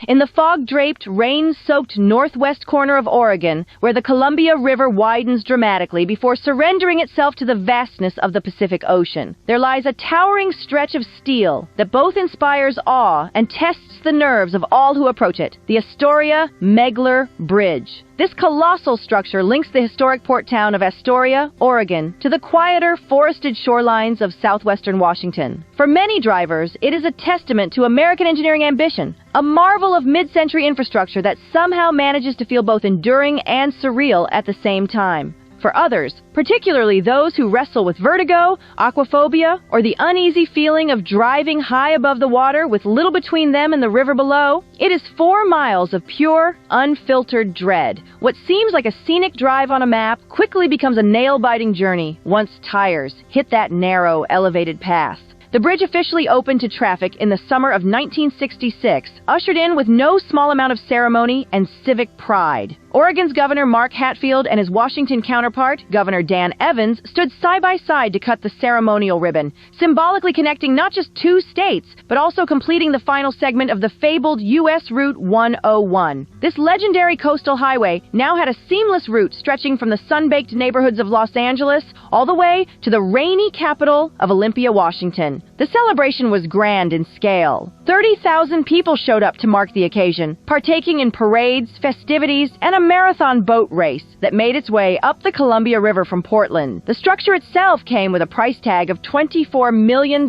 in the fog-draped, rain-soaked northwest corner of Oregon, where the Columbia River widens dramatically before surrendering itself to the vastness of the Pacific Ocean, there lies a towering stretch of steel that both inspires awe and tests the nerves of all who approach it, the Astoria Megler Bridge. This colossal structure links the historic port town of Astoria, Oregon, to the quieter, forested shorelines of southwestern Washington. For many drivers, it is a testament to American engineering ambition, a marvel of mid-century infrastructure that somehow manages to feel both enduring and surreal at the same time. For others, particularly those who wrestle with vertigo, aquaphobia, or the uneasy feeling of driving high above the water with little between them and the river below, it is 4 miles of pure, unfiltered dread. What seems like a scenic drive on a map quickly becomes a nail-biting journey once tires hit that narrow, elevated path. The bridge officially opened to traffic in the summer of 1966, ushered in with no small amount of ceremony and civic pride. Oregon's Governor Mark Hatfield and his Washington counterpart, Governor Dan Evans, stood side by side to cut the ceremonial ribbon, symbolically connecting not just 2 states, but also completing the final segment of the fabled U.S. Route 101. This legendary coastal highway now had a seamless route stretching from the sun-baked neighborhoods of Los Angeles all the way to the rainy capital of Olympia, Washington. The celebration was grand in scale. 30,000 people showed up to mark the occasion, partaking in parades, festivities, and a marathon boat race that made its way up the Columbia River from Portland. The structure itself came with a price tag of $24 million.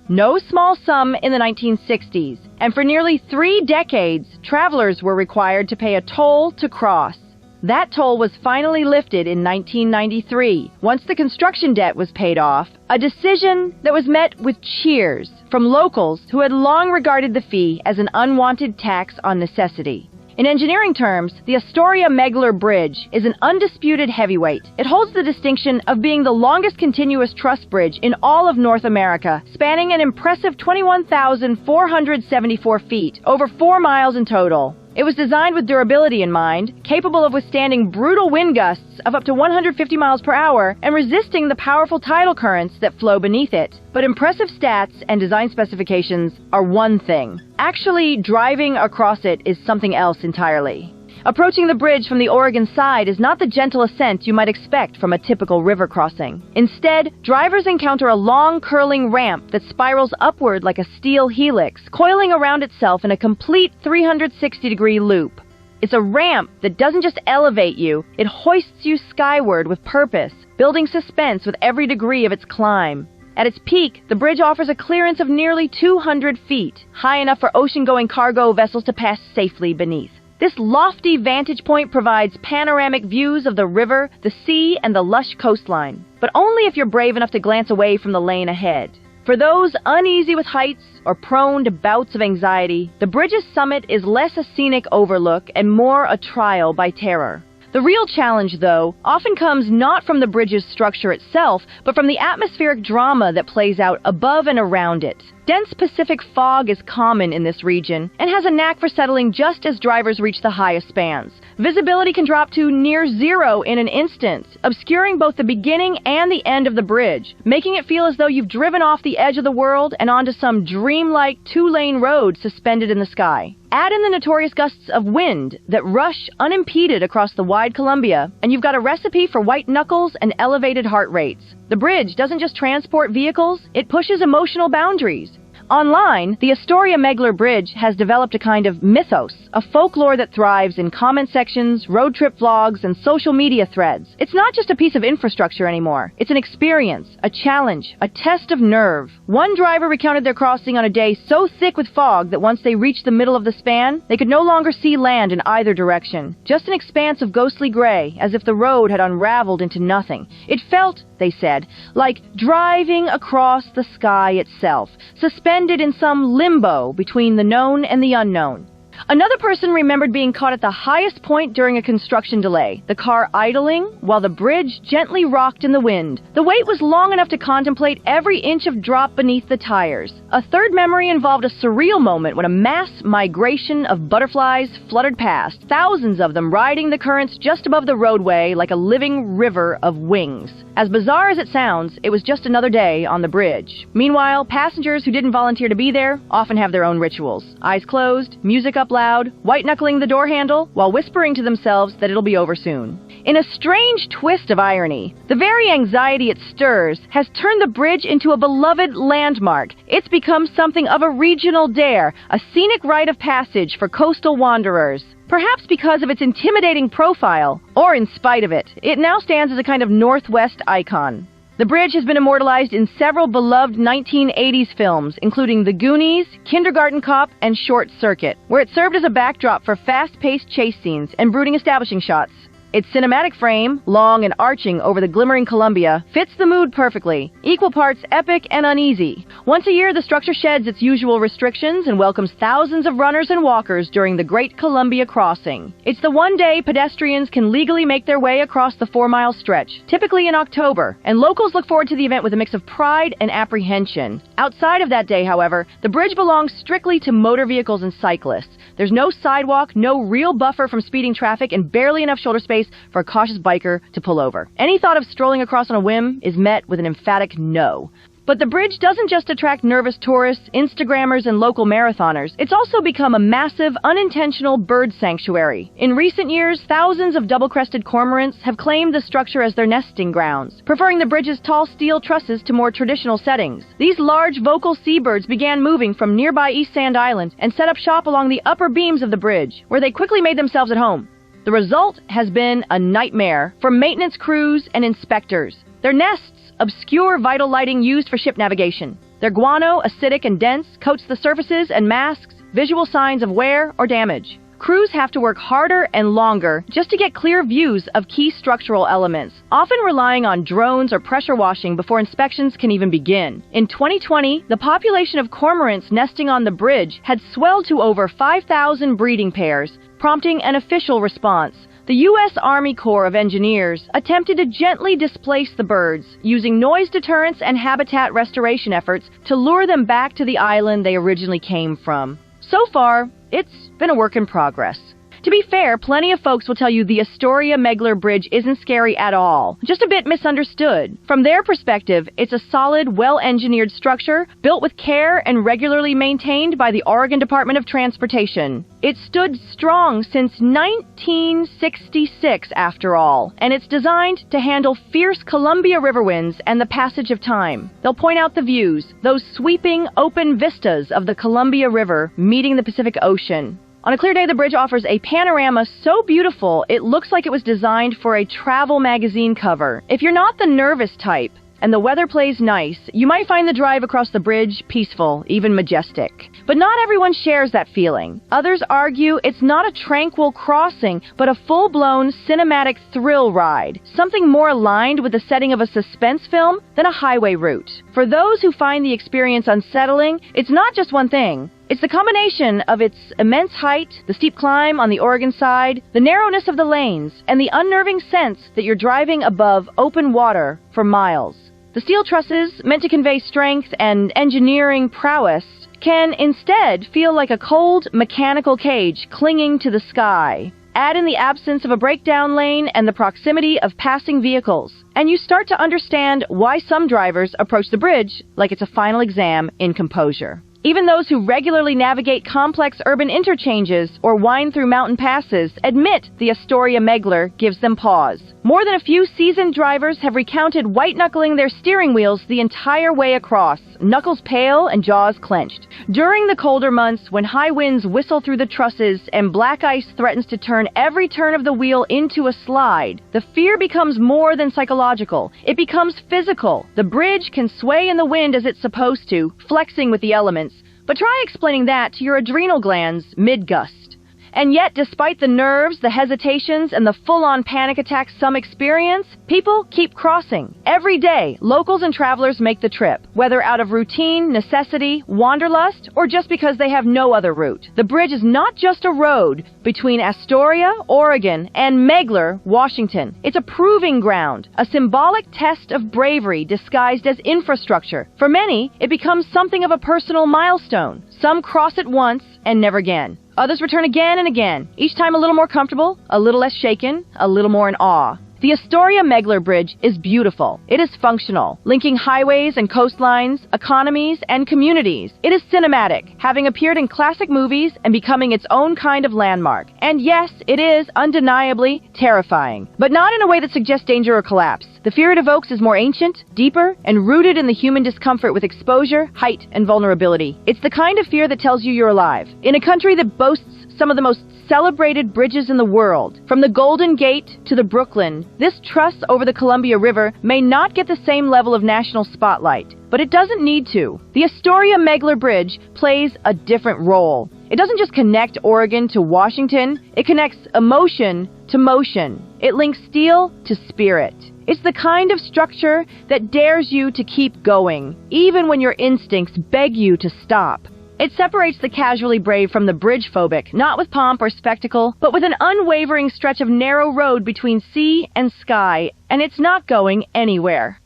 No small sum in the 1960s. And for nearly 3 decades, travelers were required to pay a toll to cross. That toll was finally lifted in 1993, once the construction debt was paid off, a decision that was met with cheers from locals who had long regarded the fee as an unwanted tax on necessity. In engineering terms, the Astoria Megler Bridge is an undisputed heavyweight. It holds the distinction of being the longest continuous truss bridge in all of North America, spanning an impressive 21,474 feet, over 4 miles in total. It was designed with durability in mind, capable of withstanding brutal wind gusts of up to 150 miles per hour and resisting the powerful tidal currents that flow beneath it. But impressive stats and design specifications are one thing. Actually, driving across it is something else entirely. Approaching the bridge from the Oregon side is not the gentle ascent you might expect from a typical river crossing. Instead, drivers encounter a long, curling ramp that spirals upward like a steel helix, coiling around itself in a complete 360-degree loop. It's a ramp that doesn't just elevate you, it hoists you skyward with purpose, building suspense with every degree of its climb. At its peak, the bridge offers a clearance of nearly 200 feet, high enough for ocean-going cargo vessels to pass safely beneath. This lofty vantage point provides panoramic views of the river, the sea, and the lush coastline, but only if you're brave enough to glance away from the lane ahead. For those uneasy with heights or prone to bouts of anxiety, the bridge's summit is less a scenic overlook and more a trial by terror. The real challenge, though, often comes not from the bridge's structure itself, but from the atmospheric drama that plays out above and around it. Dense Pacific fog is common in this region and has a knack for settling just as drivers reach the highest spans. Visibility can drop to near zero in an instant, obscuring both the beginning and the end of the bridge, making it feel as though you've driven off the edge of the world and onto some dreamlike 2-lane road suspended in the sky. Add in the notorious gusts of wind that rush unimpeded across the wide Columbia, and you've got a recipe for white knuckles and elevated heart rates. The bridge doesn't just transport vehicles, it pushes emotional boundaries. Online, the Astoria Megler Bridge has developed a kind of mythos, a folklore that thrives in comment sections, road trip vlogs, and social media threads. It's not just a piece of infrastructure anymore. It's an experience, a challenge, a test of nerve. One driver recounted their crossing on a day so thick with fog that once they reached the middle of the span, they could no longer see land in either direction. Just an expanse of ghostly gray, as if the road had unraveled into nothing. It felt, they said, like driving across the sky itself, suspended in some limbo between the known and the unknown. Another person remembered being caught at the highest point during a construction delay, the car idling while the bridge gently rocked in the wind. The wait was long enough to contemplate every inch of drop beneath the tires. A third memory involved a surreal moment when a mass migration of butterflies fluttered past, thousands of them riding the currents just above the roadway like a living river of wings. As bizarre as it sounds, it was just another day on the bridge. Meanwhile, passengers who didn't volunteer to be there often have their own rituals. Eyes closed, music up up loud, white-knuckling the door handle, while whispering to themselves that it'll be over soon. In a strange twist of irony, the very anxiety it stirs has turned the bridge into a beloved landmark. It's become something of a regional dare, a scenic rite of passage for coastal wanderers. Perhaps because of its intimidating profile, or in spite of it, it now stands as a kind of Northwest icon. The bridge has been immortalized in several beloved 1980s films, including The Goonies, Kindergarten Cop, and Short Circuit, where it served as a backdrop for fast-paced chase scenes and brooding establishing shots. Its cinematic frame, long and arching over the glimmering Columbia, fits the mood perfectly, equal parts epic and uneasy. Once a year, the structure sheds its usual restrictions and welcomes thousands of runners and walkers during the Great Columbia Crossing. It's the one day pedestrians can legally make their way across the 4-mile stretch, typically in October, and locals look forward to the event with a mix of pride and apprehension. Outside of that day, however, the bridge belongs strictly to motor vehicles and cyclists. There's no sidewalk, no real buffer from speeding traffic, and barely enough shoulder space for a cautious biker to pull over. Any thought of strolling across on a whim is met with an emphatic no. But the bridge doesn't just attract nervous tourists, Instagrammers, and local marathoners. It's also become a massive, unintentional bird sanctuary. In recent years, thousands of double-crested cormorants have claimed the structure as their nesting grounds, preferring the bridge's tall steel trusses to more traditional settings. These large vocal seabirds began moving from nearby East Sand Island and set up shop along the upper beams of the bridge, where they quickly made themselves at home. The result has been a nightmare for maintenance crews and inspectors. Their nests obscure vital lighting used for ship navigation. Their guano, acidic and dense, coats the surfaces and masks visual signs of wear or damage. Crews have to work harder and longer just to get clear views of key structural elements, often relying on drones or pressure washing before inspections can even begin. In 2020, the population of cormorants nesting on the bridge had swelled to over 5,000 breeding pairs, prompting an official response. The U.S. Army Corps of Engineers attempted to gently displace the birds, using noise deterrence and habitat restoration efforts to lure them back to the island they originally came from. So far, it's been a work in progress. To be fair, plenty of folks will tell you the Astoria Megler Bridge isn't scary at all, just a bit misunderstood. From their perspective, it's a solid, well-engineered structure, built with care and regularly maintained by the Oregon Department of Transportation. It stood strong since 1966, after all, and it's designed to handle fierce Columbia River winds and the passage of time. They'll point out the views, those sweeping, open vistas of the Columbia River meeting the Pacific Ocean. On a clear day, the bridge offers a panorama so beautiful it looks like it was designed for a travel magazine cover. If you're not the nervous type, and the weather plays nice, you might find the drive across the bridge peaceful, even majestic. But not everyone shares that feeling. Others argue it's not a tranquil crossing, but a full-blown cinematic thrill ride, something more aligned with the setting of a suspense film than a highway route. For those who find the experience unsettling, it's not just one thing. It's the combination of its immense height, the steep climb on the Oregon side, the narrowness of the lanes, and the unnerving sense that you're driving above open water for miles. The steel trusses, meant to convey strength and engineering prowess, can instead feel like a cold, mechanical cage clinging to the sky. Add in the absence of a breakdown lane and the proximity of passing vehicles, and you start to understand why some drivers approach the bridge like it's a final exam in composure. Even those who regularly navigate complex urban interchanges or wind through mountain passes admit the Astoria Megler gives them pause. More than a few seasoned drivers have recounted white-knuckling their steering wheels the entire way across, knuckles pale and jaws clenched. During the colder months, when high winds whistle through the trusses and black ice threatens to turn every turn of the wheel into a slide, the fear becomes more than psychological. It becomes physical. The bridge can sway in the wind as it's supposed to, flexing with the elements. But try explaining that to your adrenal glands mid-gust. And yet, despite the nerves, the hesitations, and the full-on panic attacks some experience, people keep crossing. Every day, locals and travelers make the trip, whether out of routine, necessity, wanderlust, or just because they have no other route. The bridge is not just a road between Astoria, Oregon, and Megler, Washington. It's a proving ground, a symbolic test of bravery disguised as infrastructure. For many, it becomes something of a personal milestone. Some cross it once and never again. Others return again and again, each time a little more comfortable, a little less shaken, a little more in awe. The Astoria Megler Bridge is beautiful. It is functional, linking highways and coastlines, economies and communities. It is cinematic, having appeared in classic movies and becoming its own kind of landmark. And yes, it is undeniably terrifying, but not in a way that suggests danger or collapse. The fear it evokes is more ancient, deeper, and rooted in the human discomfort with exposure, height, and vulnerability. It's the kind of fear that tells you you're alive. In a country that boasts some of the most celebrated bridges in the world, from the Golden Gate to the Brooklyn, this truss over the Columbia River may not get the same level of national spotlight, but it doesn't need to. The Astoria Megler Bridge plays a different role. It doesn't just connect Oregon to Washington, it connects emotion to motion. It links steel to spirit. It's the kind of structure that dares you to keep going, even when your instincts beg you to stop. It separates the casually brave from the bridge phobic, not with pomp or spectacle, but with an unwavering stretch of narrow road between sea and sky, and it's not going anywhere.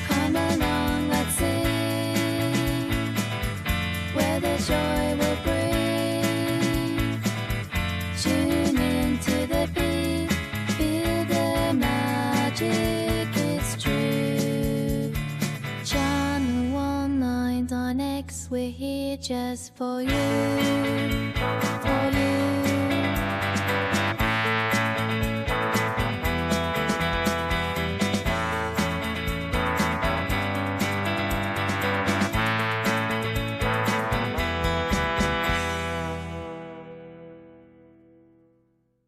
Come along, let's sing, where the joy will bring. Tune into the beat, feel the magic, it's true. Channel 199 on X, we're here just for you, for you.